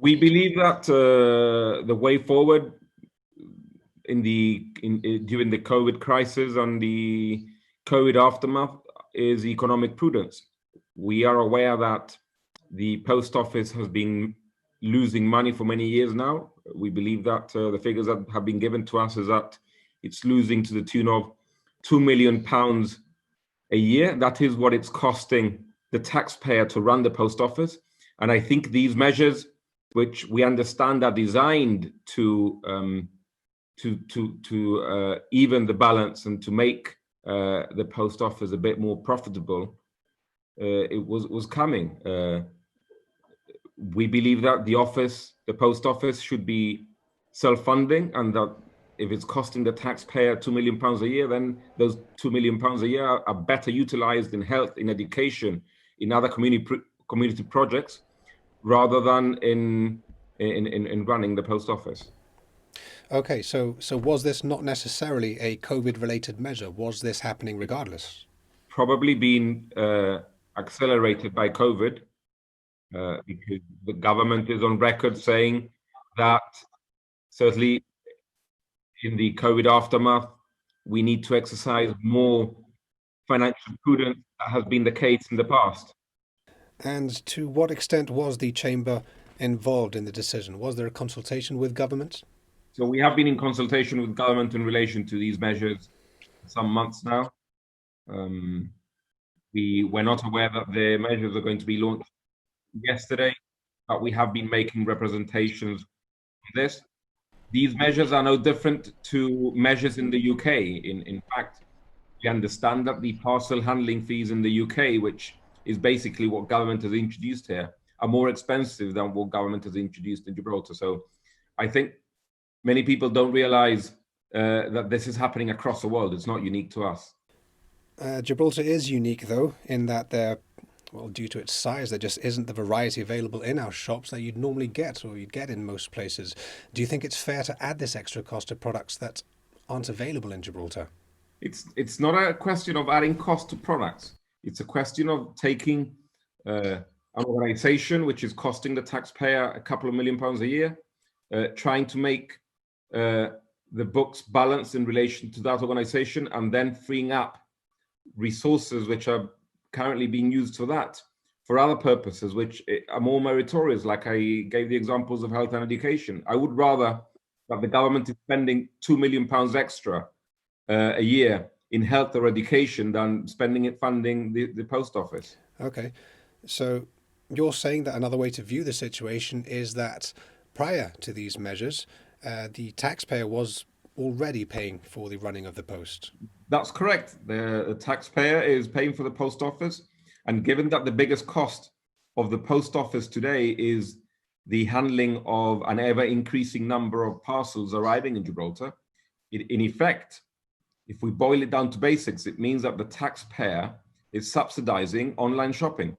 We believe that the way forward during the COVID crisis and the COVID aftermath is economic prudence. We are aware that the post office has been losing money for many years now. We believe that the figures that have been given to us is that it's losing to the tune of £2 million a year. That is what it's costing the taxpayer to run the post office. And I think these measures, which we understand are designed to even the balance and to make the post office a bit more profitable, it was coming. We believe that the post office should be self-funding, and that if it's costing the taxpayer £2 million a year, then those £2 million a year are better utilized in health, in education, in other community projects, rather than in running the post office. Okay, so was this not necessarily a COVID-related measure? Was this happening regardless? Probably been accelerated by COVID, because the government is on record saying that certainly in the COVID aftermath, we need to exercise more financial prudence than has been the case in the past. And to what extent was the Chamber involved in the decision? Was there a consultation with government? So we have been in consultation with government in relation to these measures for some months now. We were not aware that the measures are going to be launched yesterday, but we have been making representations on this. These measures are no different to measures in the UK. In fact, we understand that the parcel handling fees in the UK, which is basically what government has introduced here, are more expensive than what government has introduced in Gibraltar. So I think many people don't realize that this is happening across the world. It's not unique to us. Gibraltar is unique, though, in that due to its size, there just isn't the variety available in our shops that you'd normally get, or you'd get in most places. Do you think it's fair to add this extra cost to products that aren't available in Gibraltar? It's not a question of adding cost to products. It's a question of taking an organization which is costing the taxpayer a couple of £1 million a year, trying to make the books balance in relation to that organization, and then freeing up resources which are currently being used for other purposes, which are more meritorious, like I gave the examples of health and education. I would rather that the government is spending £2 million extra a year in health or education than spending it funding the post office. Okay, so you're saying that another way to view the situation is that prior to these measures, the taxpayer was already paying for the running of the post. That's correct. The taxpayer is paying for the post office. And given that the biggest cost of the post office today is the handling of an ever increasing number of parcels arriving in Gibraltar, in effect, if we boil it down to basics, it means that the taxpayer is subsidizing online shopping.